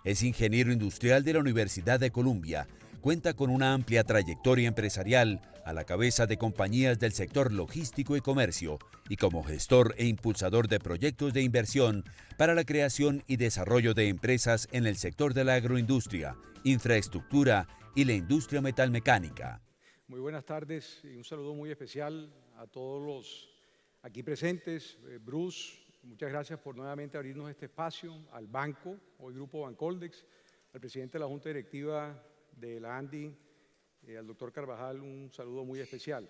Es ingeniero industrial de la Universidad de Columbia. Cuenta con una amplia trayectoria empresarial a la cabeza de compañías del sector logístico y comercio y como gestor e impulsador de proyectos de inversión para la creación y desarrollo de empresas en el sector de la agroindustria, infraestructura y la industria metalmecánica. Muy buenas tardes y un saludo muy especial a todos los aquí presentes. Bruce, muchas gracias por nuevamente abrirnos este espacio, al banco, hoy Grupo Bancoldex, al presidente de la Junta Directiva de la ANDI, al doctor Carvajal, un saludo muy especial.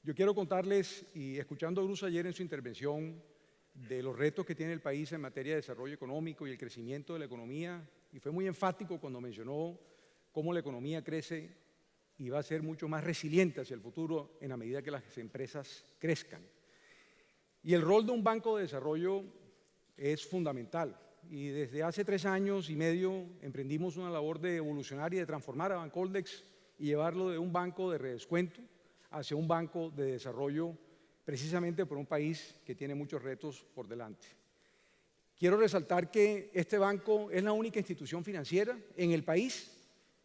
Yo quiero contarles, y escuchando a Bruce ayer en su intervención, de los retos que tiene el país en materia de desarrollo económico y el crecimiento de la economía, y fue muy enfático cuando mencionó cómo la economía crece y va a ser mucho más resiliente hacia el futuro en la medida que las empresas crezcan. Y el rol de un banco de desarrollo es fundamental. Y desde hace 3 años y medio emprendimos una labor de evolucionar y de transformar a Bancoldex y llevarlo de un banco de redescuento hacia un banco de desarrollo, precisamente por un país que tiene muchos retos por delante. Quiero resaltar que este banco es la única institución financiera en el país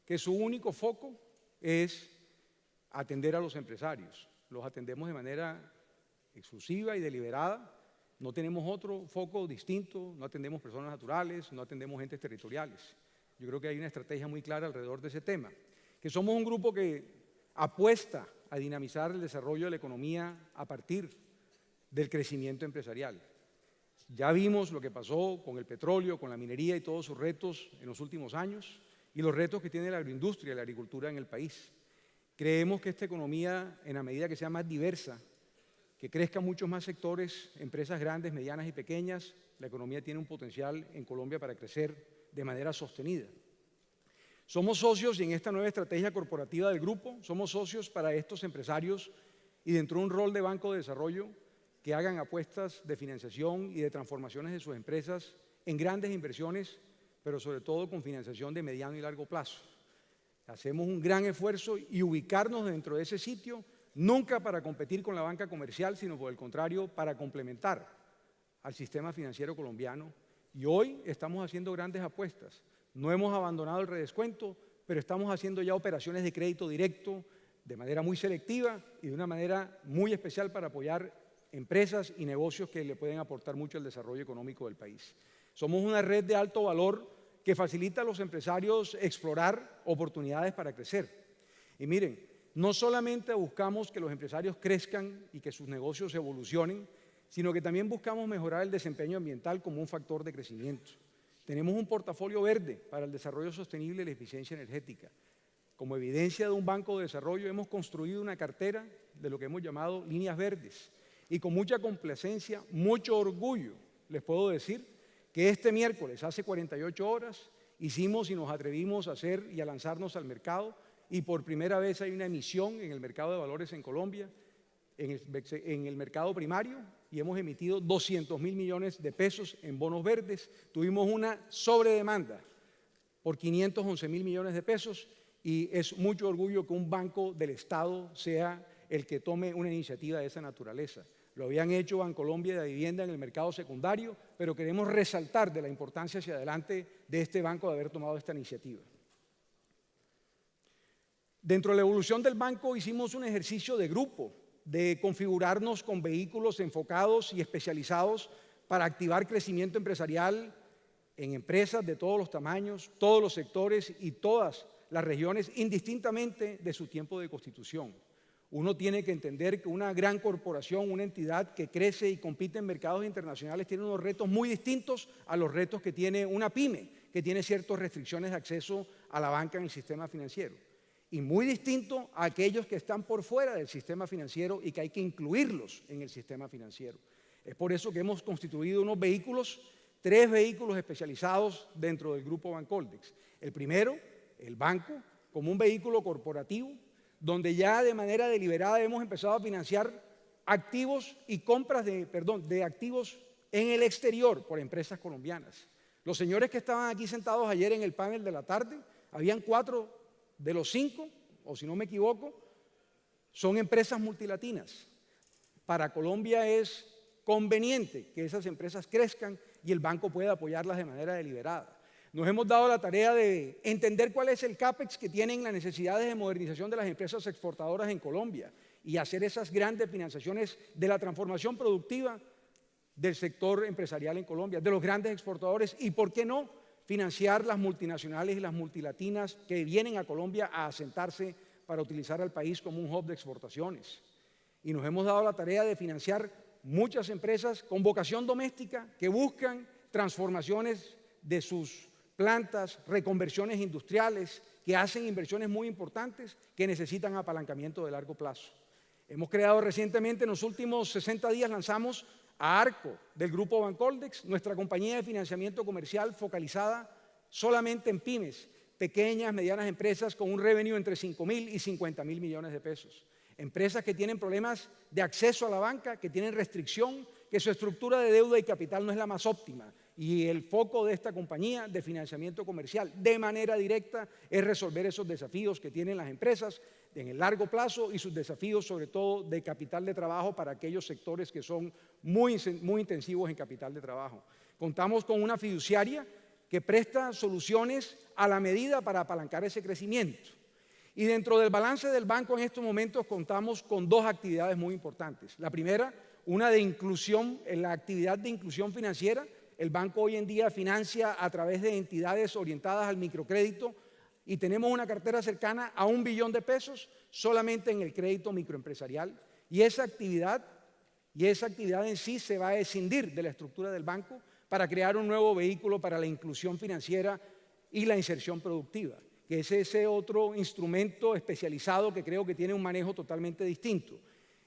que su único foco es atender a los empresarios. Los atendemos de manera exclusiva y deliberada. No tenemos otro foco distinto, no atendemos personas naturales, no atendemos entes territoriales. Yo creo que hay una estrategia muy clara alrededor de ese tema, que somos un grupo que apuesta a dinamizar el desarrollo de la economía a partir del crecimiento empresarial. Ya vimos lo que pasó con el petróleo, con la minería y todos sus retos en los últimos años y los retos que tiene la agroindustria y la agricultura en el país. Creemos que esta economía, en la medida que sea más diversa, que crezcan muchos más sectores, empresas grandes, medianas y pequeñas, la economía tiene un potencial en Colombia para crecer de manera sostenida. Somos socios y en esta nueva estrategia corporativa del grupo, somos socios para estos empresarios y dentro de un rol de banco de desarrollo que hagan apuestas de financiación y de transformaciones de sus empresas en grandes inversiones, pero sobre todo con financiación de mediano y largo plazo. Hacemos un gran esfuerzo y ubicarnos dentro de ese sitio, nunca para competir con la banca comercial, sino por el contrario, para complementar al sistema financiero colombiano. Y hoy estamos haciendo grandes apuestas. No hemos abandonado el redescuento, pero estamos haciendo ya operaciones de crédito directo de manera muy selectiva y de una manera muy especial para apoyar empresas y negocios que le pueden aportar mucho al desarrollo económico del país. Somos una red de alto valor que facilita a los empresarios explorar oportunidades para crecer. Y miren, no solamente buscamos que los empresarios crezcan y que sus negocios evolucionen, sino que también buscamos mejorar el desempeño ambiental como un factor de crecimiento. Tenemos un portafolio verde para el desarrollo sostenible y la eficiencia energética. Como evidencia de un banco de desarrollo, hemos construido una cartera de lo que hemos llamado líneas verdes. Y con mucha complacencia, mucho orgullo, les puedo decir que este miércoles, hace 48 horas, hicimos y nos atrevimos a hacer y a lanzarnos al mercado y por primera vez hay una emisión en el mercado de valores en Colombia, en el mercado primario, y hemos emitido 200.000 millones de pesos en bonos verdes. Tuvimos una sobredemanda por 511.000 millones de pesos y es mucho orgullo que un banco del Estado sea el que tome una iniciativa de esa naturaleza. Lo habían hecho Bancolombia de Vivienda en el mercado secundario, pero queremos resaltar de la importancia hacia adelante de este banco de haber tomado esta iniciativa. Dentro de la evolución del banco hicimos un ejercicio de grupo, de configurarnos con vehículos enfocados y especializados para activar crecimiento empresarial en empresas de todos los tamaños, todos los sectores y todas las regiones, indistintamente de su tiempo de constitución. Uno tiene que entender que una gran corporación, una entidad que crece y compite en mercados internacionales tiene unos retos muy distintos a los retos que tiene una pyme, que tiene ciertas restricciones de acceso a la banca en el sistema financiero. Y muy distinto a aquellos que están por fuera del sistema financiero y que hay que incluirlos en el sistema financiero. Es por eso que hemos constituido unos vehículos, 3 vehículos especializados dentro del grupo Bancoldex. El primero, el banco, como un vehículo corporativo, donde ya de manera deliberada hemos empezado a financiar activos y compras de activos en el exterior por empresas colombianas. Los señores que estaban aquí sentados ayer en el panel de la tarde, habían 4 de los 5, o si no me equivoco, son empresas multilatinas. Para Colombia es conveniente que esas empresas crezcan y el banco pueda apoyarlas de manera deliberada. nos hemos dado la tarea de entender cuál es el CAPEX que tienen las necesidades de modernización de las empresas exportadoras en Colombia y hacer esas grandes financiaciones de la transformación productiva del sector empresarial en Colombia, de los grandes exportadores y, ¿por qué no?, financiar las multinacionales y las multilatinas que vienen a Colombia a asentarse para utilizar al país como un hub de exportaciones. Y nos hemos dado la tarea de financiar muchas empresas con vocación doméstica que buscan transformaciones de sus plantas, reconversiones industriales, que hacen inversiones muy importantes que necesitan apalancamiento de largo plazo. Hemos creado recientemente, en los últimos 60 días, lanzamos a Arco del Grupo Bancoldex, nuestra compañía de financiamiento comercial focalizada solamente en pymes, pequeñas, medianas empresas con un revenue entre 5.000 y 50.000 millones de pesos. Empresas que tienen problemas de acceso a la banca, que tienen restricción, que su estructura de deuda y capital no es la más óptima. Y el foco de esta compañía de financiamiento comercial de manera directa es resolver esos desafíos que tienen las empresas en el largo plazo y sus desafíos sobre todo de capital de trabajo para aquellos sectores que son muy intensivos en capital de trabajo. Contamos con una fiduciaria que presta soluciones a la medida para apalancar ese crecimiento. Y dentro del balance del banco en estos momentos contamos con dos actividades muy importantes. La primera, una de inclusión, en la actividad de inclusión financiera. El banco hoy en día financia a través de entidades orientadas al microcrédito y tenemos una cartera cercana a 1 billón de pesos solamente en el crédito microempresarial. Y esa actividad en sí se va a escindir de la estructura del banco para crear un nuevo vehículo para la inclusión financiera y la inserción productiva, que es ese otro instrumento especializado que creo que tiene un manejo totalmente distinto.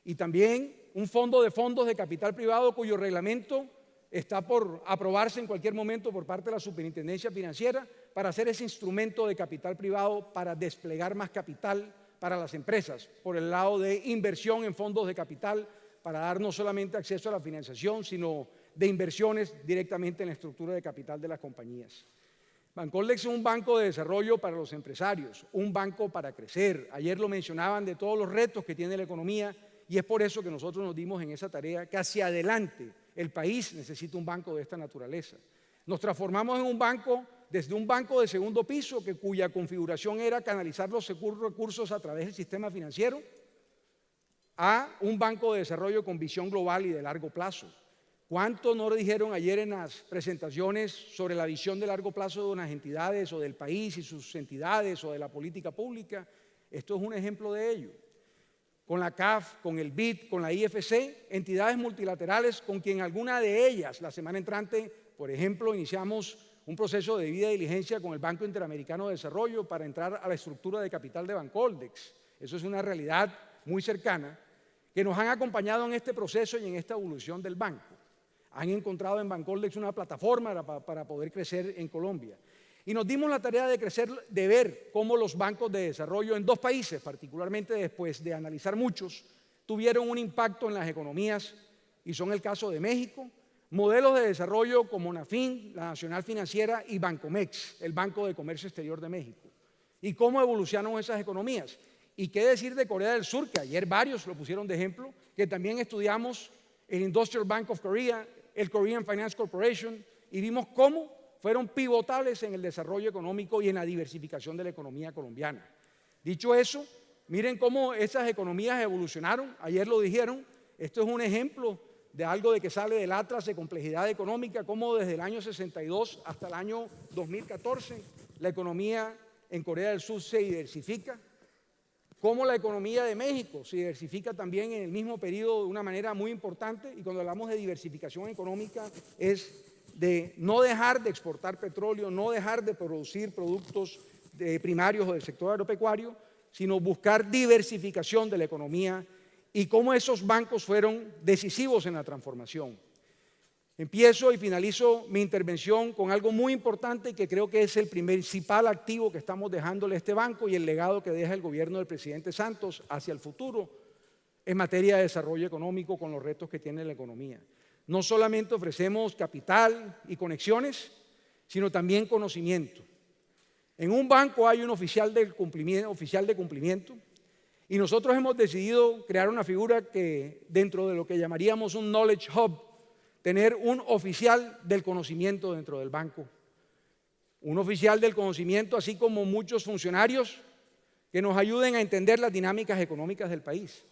Y también un fondo de fondos de capital privado cuyo reglamento está por aprobarse en cualquier momento por parte de la Superintendencia Financiera para hacer ese instrumento de capital privado para desplegar más capital para las empresas, por el lado de inversión en fondos de capital, para dar no solamente acceso a la financiación, sino de inversiones directamente en la estructura de capital de las compañías. Bancoldex es un banco de desarrollo para los empresarios, un banco para crecer. Ayer lo mencionaban de todos los retos que tiene la economía y es por eso que nosotros nos dimos en esa tarea que hacia adelante el país necesita un banco de esta naturaleza. Nos transformamos en un banco, desde un banco de segundo piso, cuya configuración era canalizar los recursos a través del sistema financiero, a un banco de desarrollo con visión global y de largo plazo. ¿Cuánto nos dijeron ayer en las presentaciones sobre la visión de largo plazo de unas entidades o del país y sus entidades o de la política pública? Esto es un ejemplo de ello. Con la CAF, con el BID, con la IFC, entidades multilaterales con quien alguna de ellas, la semana entrante, por ejemplo, iniciamos un proceso de debida diligencia con el Banco Interamericano de Desarrollo para entrar a la estructura de capital de Bancoldex. Eso es una realidad muy cercana que nos han acompañado en este proceso y en esta evolución del banco. Han encontrado en Bancoldex una plataforma para poder crecer en Colombia. Y nos dimos la tarea de crecer, de ver cómo los bancos de desarrollo en dos países, particularmente después de analizar muchos, tuvieron un impacto en las economías, y son el caso de México, modelos de desarrollo como Nafin, la Nacional Financiera, y Bancomex, el Banco de Comercio Exterior de México. Y cómo evolucionaron esas economías. Y qué decir de Corea del Sur, que ayer varios lo pusieron de ejemplo, que también estudiamos el Industrial Bank of Korea, el Korean Finance Corporation, y vimos cómo fueron pivotables en el desarrollo económico y en la diversificación de la economía colombiana. Dicho eso, miren cómo esas economías evolucionaron. Ayer lo dijeron, esto es un ejemplo de algo de que sale del Atlas de Complejidad Económica, cómo desde el año 62 hasta el año 2014 la economía en Corea del Sur se diversifica, cómo la economía de México se diversifica también en el mismo periodo de una manera muy importante. Y cuando hablamos de diversificación económica es de no dejar de exportar petróleo, no dejar de producir productos primarios o del sector agropecuario, sino buscar diversificación de la economía y cómo esos bancos fueron decisivos en la transformación. Empiezo y finalizo mi intervención con algo muy importante que creo que es el principal activo que estamos dejándole a este banco y el legado que deja el gobierno del presidente Santos hacia el futuro en materia de desarrollo económico con los retos que tiene la economía. No solamente ofrecemos capital y conexiones, sino también conocimiento. En un banco hay un oficial de cumplimiento y nosotros hemos decidido crear una figura que dentro de lo que llamaríamos un knowledge hub, tener un oficial del conocimiento dentro del banco. un oficial del conocimiento, así como muchos funcionarios que nos ayuden a entender las dinámicas económicas del país.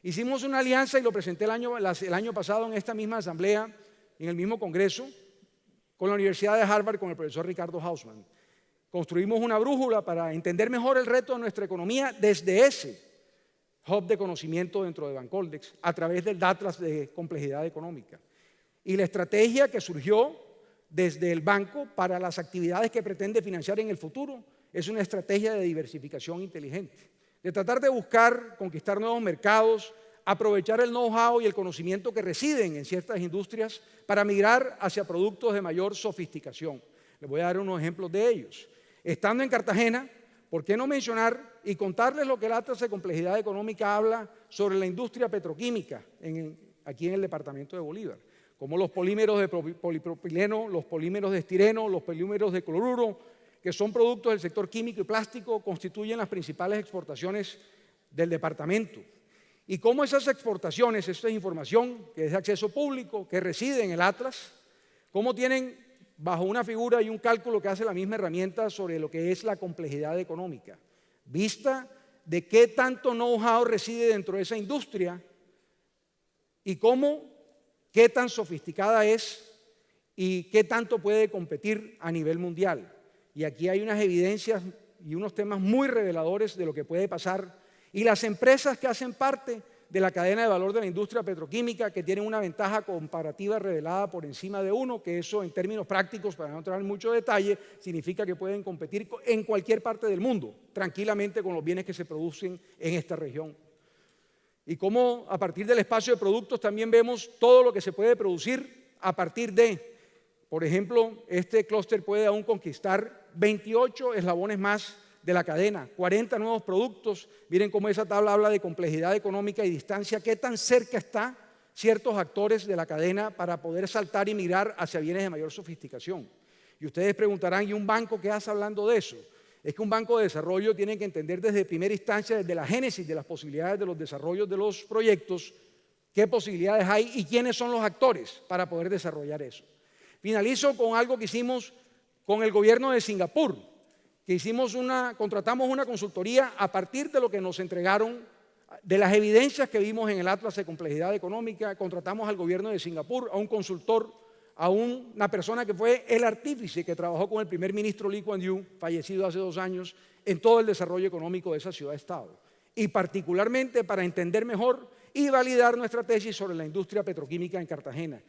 Hicimos una alianza y lo presenté el año pasado en esta misma asamblea, en el mismo congreso, con la Universidad de Harvard, con el profesor Ricardo Hausmann. Construimos una brújula para entender mejor el reto de nuestra economía desde ese hub de conocimiento dentro de Bancoldex, a través del Atlas de Complejidad Económica. Y la estrategia que surgió desde el banco para las actividades que pretende financiar en el futuro es una estrategia de diversificación inteligente, de tratar de buscar conquistar nuevos mercados, aprovechar el know-how y el conocimiento que residen en ciertas industrias para migrar hacia productos de mayor sofisticación. Les voy a dar unos ejemplos de ellos. Estando en Cartagena, ¿por qué no mencionar y contarles lo que el Atlas de Complejidad Económica habla sobre la industria petroquímica aquí en el departamento de Bolívar? Como los polímeros de polipropileno, los polímeros de estireno, los polímeros de cloruro, que son productos del sector químico y plástico, constituyen las principales exportaciones del departamento. Y cómo esas exportaciones, esta es información que es de acceso público, que reside en el Atlas, cómo tienen bajo una figura y un cálculo que hace la misma herramienta sobre lo que es la complejidad económica, vista de qué tanto know-how reside dentro de esa industria y qué tan sofisticada es y qué tanto puede competir a nivel mundial. Y aquí hay unas evidencias y unos temas muy reveladores de lo que puede pasar. Y las empresas que hacen parte de la cadena de valor de la industria petroquímica, que tienen una ventaja comparativa revelada por encima de uno, que eso en términos prácticos, para no entrar en mucho detalle, significa que pueden competir en cualquier parte del mundo, tranquilamente con los bienes que se producen en esta región. Y cómo a partir del espacio de productos también vemos todo lo que se puede producir a partir de, por ejemplo, este clúster puede aún conquistar 28 eslabones más de la cadena, 40 nuevos productos. Miren cómo esa tabla habla de complejidad económica y distancia, qué tan cerca están ciertos actores de la cadena para poder saltar y mirar hacia bienes de mayor sofisticación. Y ustedes preguntarán, ¿y un banco qué hace hablando de eso? Es que un banco de desarrollo tiene que entender desde primera instancia, desde la génesis de las posibilidades de los desarrollos de los proyectos, qué posibilidades hay y quiénes son los actores para poder desarrollar eso. Finalizo con algo que hicimos con el gobierno de Singapur, que contratamos una consultoría a partir de lo que nos entregaron, de las evidencias que vimos en el Atlas de Complejidad Económica. Contratamos al gobierno de Singapur, a un consultor, a una persona que fue el artífice que trabajó con el primer ministro Lee Kuan Yew, fallecido hace 2 años, en todo el desarrollo económico de esa ciudad-estado. Y particularmente para entender mejor y validar nuestra tesis sobre la industria petroquímica en Cartagena.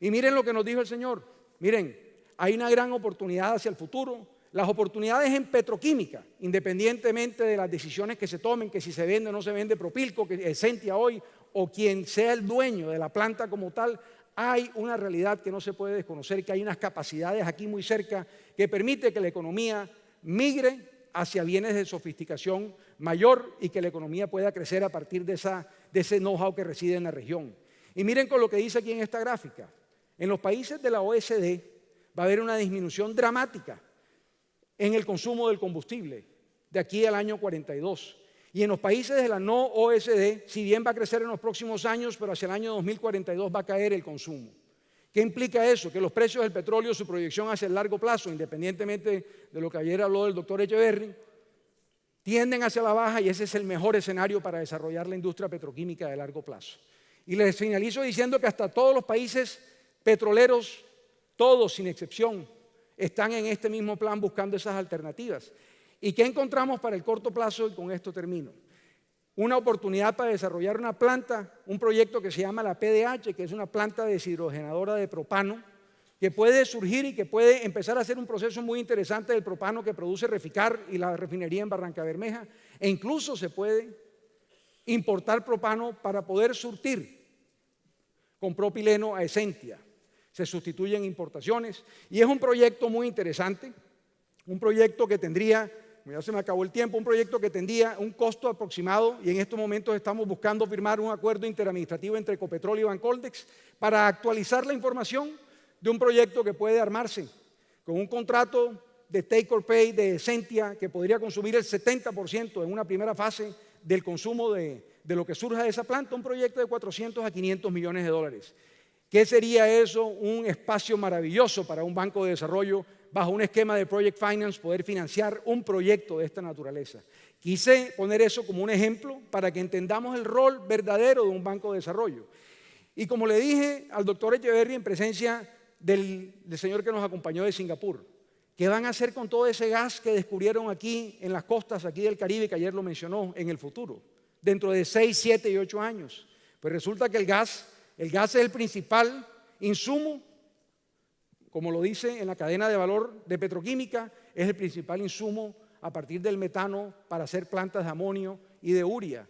Y miren lo que nos dijo el señor. Miren, hay una gran oportunidad hacia el futuro. Las oportunidades en petroquímica, independientemente de las decisiones que se tomen, que si se vende o no se vende Propilco, que Esentia hoy, o quien sea el dueño de la planta como tal, hay una realidad que no se puede desconocer, que hay unas capacidades aquí muy cerca que permite que la economía migre hacia bienes de sofisticación mayor y que la economía pueda crecer a partir de ese know-how que reside en la región. Y miren con lo que dice aquí en esta gráfica. En los países de la OECD va a haber una disminución dramática en el consumo del combustible de aquí al año 42. Y en los países de la no OECD, si bien va a crecer en los próximos años, pero hacia el año 2042 va a caer el consumo. ¿Qué implica eso? Que los precios del petróleo, su proyección hacia el largo plazo, independientemente de lo que ayer habló el doctor Echeverry, tienden hacia la baja y ese es el mejor escenario para desarrollar la industria petroquímica de largo plazo. Y les finalizo diciendo que hasta todos los países petroleros, todos sin excepción, están en este mismo plan buscando esas alternativas. ¿Y qué encontramos para el corto plazo? Y con esto termino. Una oportunidad para desarrollar una planta, un proyecto que se llama la PDH, que es una planta deshidrogenadora de propano, que puede surgir y que puede empezar a hacer un proceso muy interesante del propano que produce Reficar y la refinería en Barrancabermeja, e incluso se puede importar propano para poder surtir con propileno a Esentia. Se sustituyen importaciones y es un proyecto muy interesante, un proyecto que tendría, ya se me acabó el tiempo, un proyecto que tendría un costo aproximado y en estos momentos estamos buscando firmar un acuerdo interadministrativo entre Ecopetrol y Bancoldex para actualizar la información de un proyecto que puede armarse con un contrato de take or pay de Esentia que podría consumir el 70% en una primera fase del consumo de lo que surja de esa planta, un proyecto de 400 a 500 millones de dólares. ¿Qué sería eso? Un espacio maravilloso para un banco de desarrollo bajo un esquema de Project Finance, poder financiar un proyecto de esta naturaleza. Quise poner eso como un ejemplo para que entendamos el rol verdadero de un banco de desarrollo. Y como le dije al doctor Echeverry en presencia del señor que nos acompañó de Singapur, ¿qué van a hacer con todo ese gas que descubrieron aquí en las costas aquí del Caribe, que ayer lo mencionó, en el futuro, dentro de 6, 7 y 8 años? Pues resulta que el gas es el principal insumo, como lo dice en la cadena de valor de petroquímica, es el principal insumo a partir del metano para hacer plantas de amonio y de urea.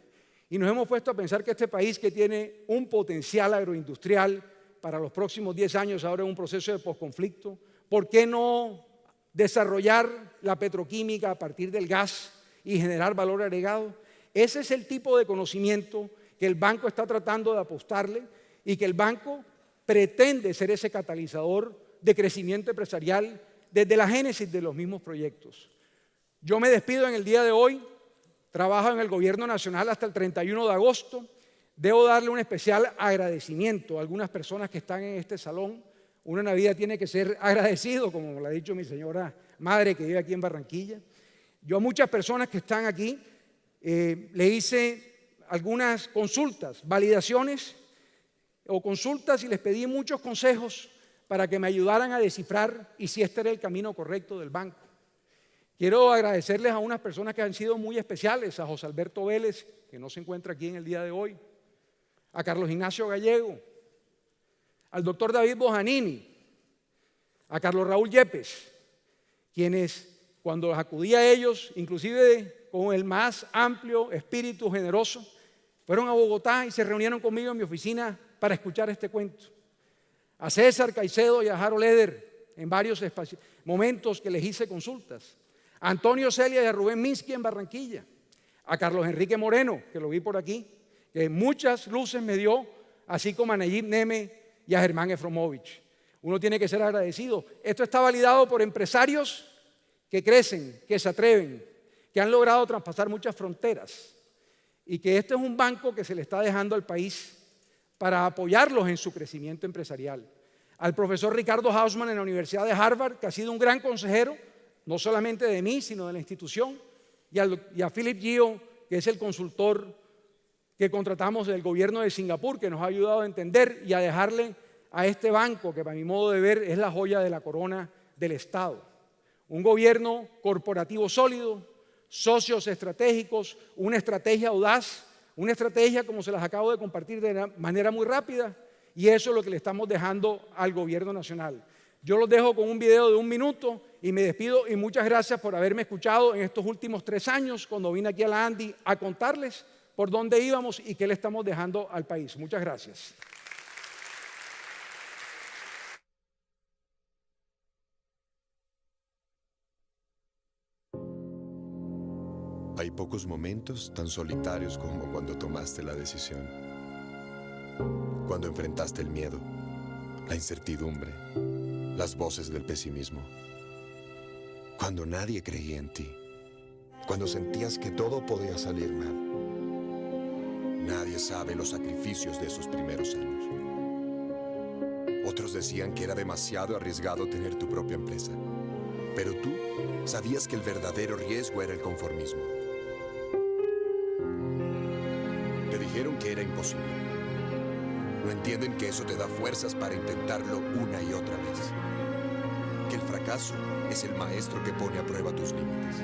Y nos hemos puesto a pensar que este país, que tiene un potencial agroindustrial para los próximos 10 años, ahora en un proceso de posconflicto, ¿por qué no desarrollar la petroquímica a partir del gas y generar valor agregado? Ese es el tipo de conocimiento que el banco está tratando de apostarle y que el banco pretende ser ese catalizador de crecimiento empresarial desde la génesis de los mismos proyectos. Yo me despido en el día de hoy, trabajo en el Gobierno Nacional hasta el 31 de agosto. Debo darle un especial agradecimiento a algunas personas que están en este salón. Uno en la vida tiene que ser agradecido, como lo ha dicho mi señora madre que vive aquí en Barranquilla. Yo a muchas personas que están aquí le hice algunas consultas, validaciones o consultas, y les pedí muchos consejos para que me ayudaran a descifrar y si este era el camino correcto del banco. Quiero agradecerles a unas personas que han sido muy especiales, a José Alberto Vélez, que no se encuentra aquí en el día de hoy, a Carlos Ignacio Gallego, al doctor David Bojanini, a Carlos Raúl Yepes, quienes cuando acudí a ellos, inclusive con el más amplio espíritu generoso, fueron a Bogotá y se reunieron conmigo en mi oficina para escuchar este cuento. A César Caicedo y a Harold Eder en varios momentos que les hice consultas. A Antonio Celia y a Rubén Minsky en Barranquilla. A Carlos Enrique Moreno, que lo vi por aquí, que muchas luces me dio, así como a Nayib Neme y a Germán Efromovich. Uno tiene que ser agradecido. Esto está validado por empresarios que crecen, que se atreven, que han logrado traspasar muchas fronteras, y que este es un banco que se le está dejando al país para apoyarlos en su crecimiento empresarial. Al profesor Ricardo Hausman en la Universidad de Harvard, que ha sido un gran consejero, no solamente de mí, sino de la institución, y a Philip Gio, que es el consultor que contratamos del gobierno de Singapur, que nos ha ayudado a entender y a dejarle a este banco, que para mi modo de ver es la joya de la corona del Estado. Un gobierno corporativo sólido, socios estratégicos, una estrategia audaz, una estrategia como se las acabo de compartir de manera muy rápida, y eso es lo que le estamos dejando al gobierno nacional. Yo los dejo con un video de 1 minuto y me despido, y muchas gracias por haberme escuchado en estos últimos 3 años cuando vine aquí a la ANDI a contarles por dónde íbamos y qué le estamos dejando al país. Muchas gracias. Hay pocos momentos tan solitarios como cuando tomaste la decisión, cuando enfrentaste el miedo, la incertidumbre, las voces del pesimismo, cuando nadie creía en ti, cuando sentías que todo podía salir mal. Nadie sabe los sacrificios de esos primeros años. Otros decían que era demasiado arriesgado tener tu propia empresa, pero tú sabías que el verdadero riesgo era el conformismo. Te dijeron que era imposible. No entienden que eso te da fuerzas para intentarlo una y otra vez. Que el fracaso es el maestro que pone a prueba tus límites.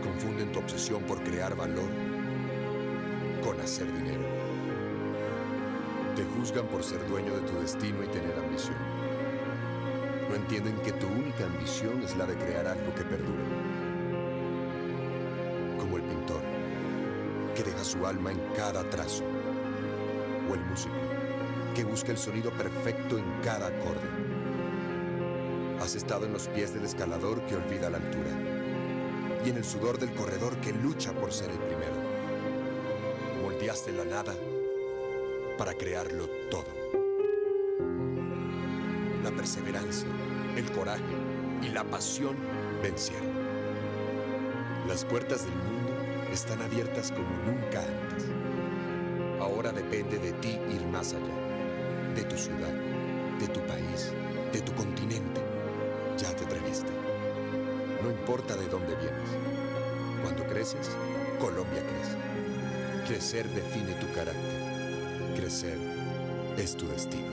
Confunden tu obsesión por crear valor con hacer dinero. Te juzgan por ser dueño de tu destino y tener ambición. No entienden que tu única ambición es la de crear algo que perdure. Como el pintor, que deja su alma en cada trazo. O el músico, que busca el sonido perfecto en cada acorde. Has estado en los pies del escalador que olvida la altura, y en el sudor del corredor que lucha por ser el primero. Moldeaste la nada para crearlo todo. La perseverancia, el coraje y la pasión vencieron. Las puertas del mundo están abiertas como nunca antes. Ahora depende de ti ir más allá, de tu ciudad, de tu país, de tu continente. Ya te importa de dónde vienes. Cuando creces, Colombia crece. Crecer define tu carácter. Crecer es tu destino.